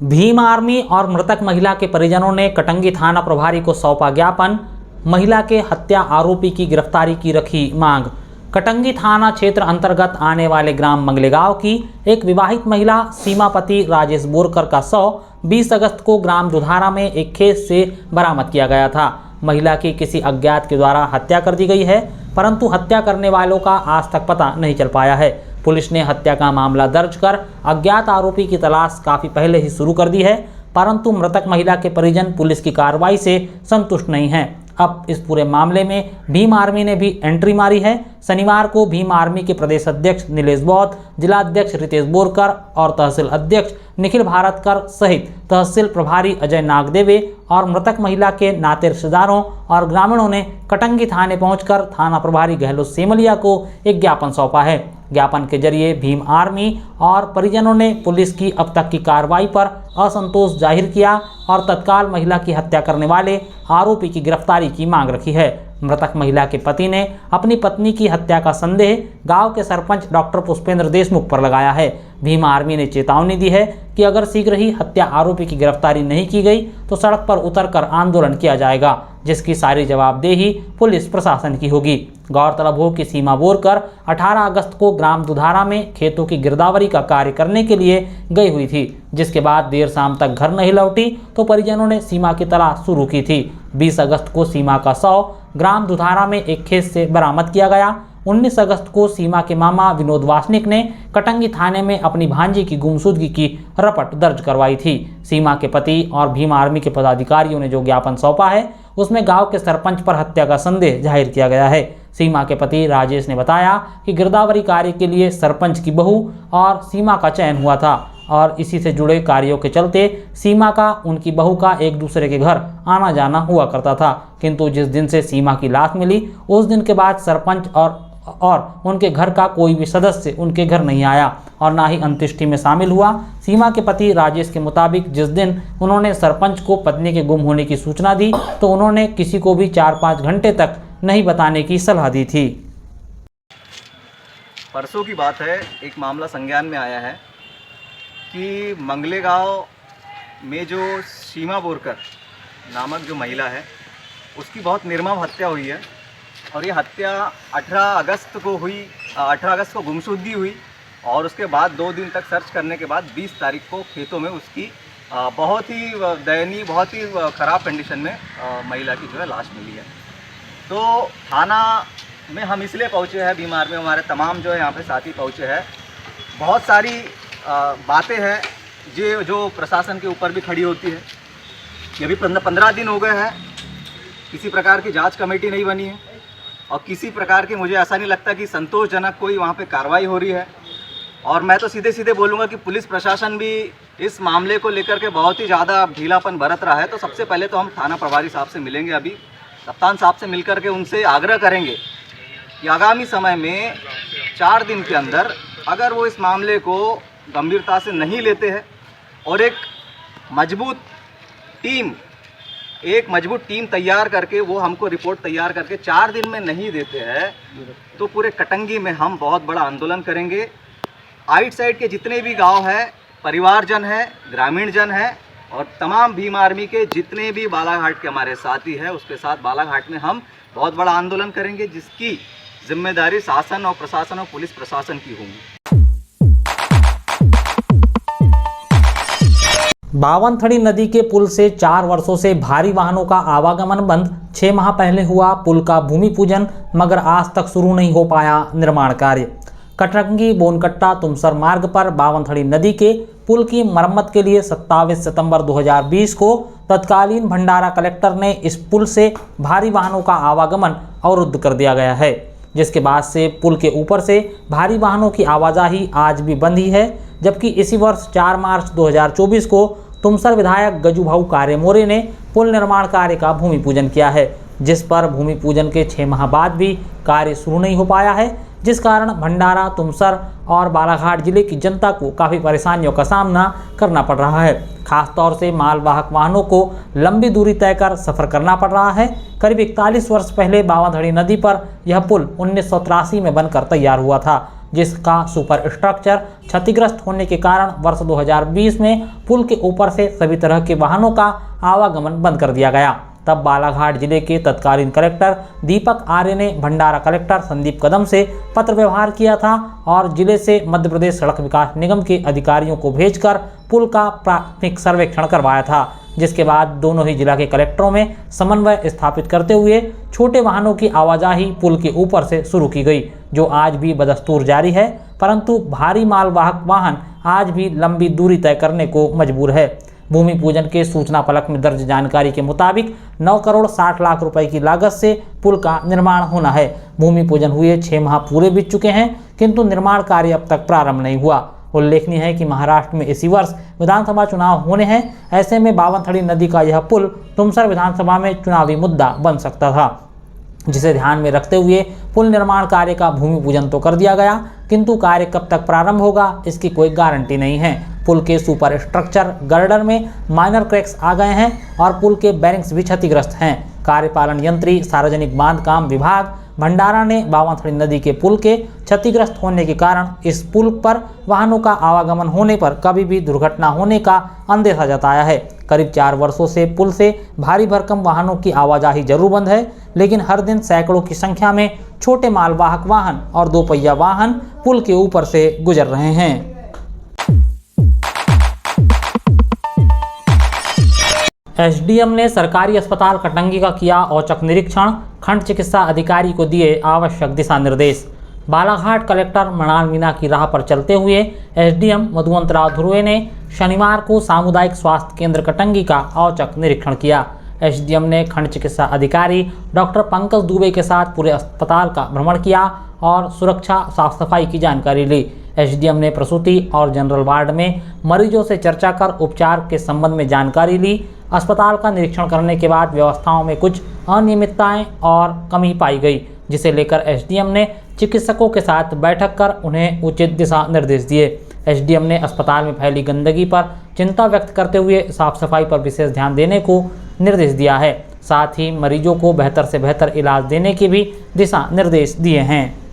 Bhim army और मृतक महिला के परिजनों ने कटंगी थाना प्रभारी को सौंपा ज्ञापन। महिला के हत्या आरोपी की गिरफ्तारी की रखी मांग। कटंगी थाना क्षेत्र अंतर्गत आने वाले ग्राम मंगलेगांव की एक विवाहित महिला सीमापति राजेश बोरकर का शव 20 अगस्त को ग्राम दुधारा में एक खेत से बरामद किया गया था। महिला की किसी अज्ञात के द्वारा हत्या कर दी गई है, परंतु हत्या करने वालों का आज तक पता नहीं चल पाया है। पुलिस ने हत्या का मामला दर्ज कर अज्ञात आरोपी की तलाश काफी पहले ही शुरू कर दी है, परंतु मृतक महिला के परिजन पुलिस की कार्रवाई से संतुष्ट नहीं हैं। अब इस पूरे मामले में भीम आर्मी ने भी एंट्री मारी है। शनिवार को भीम आर्मी के प्रदेश अध्यक्ष नीलेश बौद्ध, जिलाध्यक्ष रितेश बोरकर और तहसील अध्यक्ष निखिल भारतकर सहित तहसील प्रभारी अजय नागदेवे और मृतक महिला के नाते रिश्तेदारों और ग्रामीणों ने कटंगी थाने पहुंचकर थाना प्रभारी गहलोत सेमलिया को एक ज्ञापन सौंपा है। ज्ञापन के जरिए भीम आर्मी और परिजनों ने पुलिस की अब तक की कार्रवाई पर असंतोष जाहिर किया और तत्काल महिला की हत्या करने वाले आरोपी की गिरफ्तारी की मांग रखी है। मृतक महिला के पति ने अपनी पत्नी की हत्या का संदेह गांव के सरपंच डॉक्टर पुष्पेंद्र देशमुख पर लगाया है। भीम आर्मी ने चेतावनी दी है कि अगर शीघ्र ही हत्या आरोपी की गिरफ्तारी नहीं की गई तो सड़क पर उतरकर आंदोलन किया जाएगा, जिसकी सारी जवाबदेही पुलिस प्रशासन की होगी। गौरतलब हो कि सीमा बोरकर 18 अगस्त को ग्राम दुधारा में खेतों की गिरदावरी का कार्य करने के लिए गई हुई थी, जिसके बाद देर शाम तक घर नहीं लौटी तो परिजनों ने सीमा की तलाश शुरू की थी। 20 अगस्त को सीमा का शव ग्राम दुधारा में एक खेत से बरामद किया गया। 19 अगस्त को सीमा के मामा विनोद वासनिक ने कटंगी थाने में अपनी भांजी की गुमशुदगी की रपट दर्ज करवाई थी। सीमा के पति और भीम आर्मी के पदाधिकारियों ने जो ज्ञापन सौंपा है उसमें गांव के सरपंच पर हत्या का संदेह जाहिर किया गया है। सीमा के पति राजेश ने बताया कि गिरदावरी कार्य के लिए सरपंच की बहू और सीमा का चयन हुआ था और इसी से जुड़े कार्यों के चलते सीमा का उनकी बहू का एक दूसरे के घर आना जाना हुआ करता था, किंतु जिस दिन से सीमा की लाश मिली उस दिन के बाद सरपंच और उनके घर का कोई भी सदस्य उनके घर नहीं आया और ना ही अंत्येष्टि में शामिल हुआ। सीमा के पति राजेश के मुताबिक जिस दिन उन्होंने सरपंच को पत्नी के गुम होने की सूचना दी तो उन्होंने किसी को भी 4-5 घंटे तक नहीं बताने की सलाह दी थी। परसों की बात है, एक मामला संज्ञान में आया है कि मंगलेगांव में जो सीमा बोरकर नामक जो महिला है उसकी बहुत निर्मम हत्या हुई है और ये हत्या 18 अगस्त को हुई। 18 अगस्त को गुमशुदगी हुई और उसके बाद 2 दिन तक सर्च करने के बाद 20 तारीख को खेतों में उसकी बहुत ही दयनीय, बहुत ही ख़राब कंडीशन में महिला की जो है लाश मिली है। तो थाना में हम इसलिए पहुँचे हैं, भीम आर्मी में हमारे तमाम जो है यहाँ पे साथी पहुँचे हैं। बहुत सारी बातें हैं जो प्रशासन के ऊपर भी खड़ी होती है। ये भी 15 दिन हो गए हैं, किसी प्रकार की जांच कमेटी नहीं बनी है और किसी प्रकार की मुझे ऐसा नहीं लगता कि संतोषजनक कोई वहाँ पे कार्रवाई हो रही है। और मैं तो सीधे सीधे बोलूँगा कि पुलिस प्रशासन भी इस मामले को लेकर के बहुत ही ज़्यादा ढीलापन बरत रहा है। तो सबसे पहले तो हम थाना प्रभारी साहब से मिलेंगे, अभी कप्तान साहब से मिलकर के उनसे आग्रह करेंगे कि आगामी समय में 4 दिन के अंदर अगर वो इस मामले को गंभीरता से नहीं लेते हैं और एक मजबूत टीम तैयार करके वो हमको रिपोर्ट तैयार करके 4 दिन में नहीं देते हैं तो पूरे कटंगी में हम बहुत बड़ा आंदोलन करेंगे। आइट साइड के जितने भी गांव हैं, परिवारजन हैं, ग्रामीण जन हैं और तमाम भीम आर्मी के जितने भी बालाघाट के हमारे साथी हैं उसके साथ बालाघाट में हम बहुत बड़ा आंदोलन करेंगे, जिसकी जिम्मेदारी शासन और प्रशासन और पुलिस प्रशासन की होगी। बावनथड़ी नदी के पुल से 4 वर्षों से भारी वाहनों का आवागमन बंद। 6 माह पहले हुआ पुल का भूमि पूजन, मगर आज तक शुरू नहीं हो पाया निर्माण कार्य। कटंगी बोनकट्टा तुमसर मार्ग पर बावनथड़ी नदी के पुल की मरम्मत के लिए 27 सितंबर 2020 को तत्कालीन भंडारा कलेक्टर ने इस पुल से भारी वाहनों का आवागमन अवरुद्ध कर दिया गया है, जिसके बाद से पुल के ऊपर से भारी वाहनों की आवाजाही आज भी बंद ही है। जबकि इसी वर्ष 4 मार्च 2024 को तुमसर विधायक गजूभाऊ कारेमोरे ने पुल निर्माण कार्य का भूमि पूजन किया है, जिस पर भूमि पूजन के 6 माह बाद भी कार्य शुरू नहीं हो पाया है, जिस कारण भंडारा, तुमसर और बालाघाट जिले की जनता को काफ़ी परेशानियों का सामना करना पड़ रहा है। खासतौर से मालवाहक वाहनों को लंबी दूरी तय कर सफ़र करना पड़ रहा है। करीब 41 वर्ष पहले बावनथड़ी नदी पर यह पुल 1983 में बनकर तैयार हुआ था। जिसका सुपर स्ट्रक्चर क्षतिग्रस्त होने के कारण वर्ष 2020 में पुल के ऊपर से सभी तरह के वाहनों का आवागमन बंद कर दिया गया। तब बालाघाट जिले के तत्कालीन कलेक्टर दीपक आर्य ने भंडारा कलेक्टर संदीप कदम से पत्र व्यवहार किया था और जिले से मध्य प्रदेश सड़क विकास निगम के अधिकारियों को भेजकर पुल का प्राथमिक सर्वेक्षण करवाया था, जिसके बाद दोनों ही जिला के कलेक्टरों में समन्वय स्थापित करते हुए छोटे वाहनों की आवाजाही पुल के ऊपर से शुरू की गई, जो आज भी बदस्तूर जारी है। परंतु भारी मालवाहक वाहन आज भी लंबी दूरी तय करने को मजबूर है। भूमि पूजन के सूचना फलक में दर्ज जानकारी के मुताबिक 9 करोड़ 60 लाख रुपए की लागत से पुल का निर्माण होना है। भूमि पूजन हुए 6 माह पूरे बीत चुके हैं, किंतु निर्माण कार्य अब तक प्रारंभ नहीं हुआ। उल्लेखनीय है कि महाराष्ट्र में इसी वर्ष विधानसभा चुनाव होने हैं। ऐसे में बावनथड़ी नदी का यह पुल तुमसर विधानसभा में चुनावी मुद्दा बन सकता था, जिसे ध्यान में रखते हुए पुल निर्माण कार्य का भूमि पूजन तो कर दिया गया, किंतु कार्य कब तक प्रारंभ होगा इसकी कोई गारंटी नहीं है। पुल के सुपर स्ट्रक्चर गर्डर में माइनर क्रैक्स आ गए हैं और पुल के बैरिंग्स भी क्षतिग्रस्त हैं। कार्यपालन यंत्री सार्वजनिक बांधकाम विभाग भंडारा ने बावनथड़ी नदी के पुल के क्षतिग्रस्त होने के कारण इस पुल पर वाहनों का आवागमन होने पर कभी भी दुर्घटना होने का अंदेशा जताया है। करीब 4 वर्षों से पुल से भारी भरकम वाहनों की आवाजाही जरूर बंद है, लेकिन हर दिन सैकड़ों की संख्या में छोटे मालवाहक वाहन और 2 पहिया वाहन पुल के ऊपर से गुजर रहे हैं। एसडीएम ने सरकारी अस्पताल कटंगी का किया औचक निरीक्षण, खंड चिकित्सा अधिकारी को दिए आवश्यक दिशा निर्देश। बालाघाट कलेक्टर मृणाल मीणा की राह पर चलते हुए एसडीएम मधुवंतराव ध्रुवे ने शनिवार को सामुदायिक स्वास्थ्य केंद्र कटंगी का औचक निरीक्षण किया। एसडीएम ने खंड चिकित्सा अधिकारी डॉक्टर पंकज दुबे के साथ पूरे अस्पताल का भ्रमण किया और सुरक्षा साफ सफाई की जानकारी ली। एसडीएम ने प्रसूति और जनरल वार्ड में मरीजों से चर्चा कर उपचार के संबंध में जानकारी ली। अस्पताल का निरीक्षण करने के बाद व्यवस्थाओं में कुछ अनियमितताएं और कमी पाई गई, जिसे लेकर एसडीएम ने चिकित्सकों के साथ बैठक कर उन्हें उचित दिशा निर्देश दिए। एसडीएम ने अस्पताल में फैली गंदगी पर चिंता व्यक्त करते हुए साफ सफाई पर विशेष ध्यान देने को निर्देश दिया है। साथ ही मरीजों को बेहतर से बेहतर इलाज देने के भी दिशा निर्देश दिए हैं।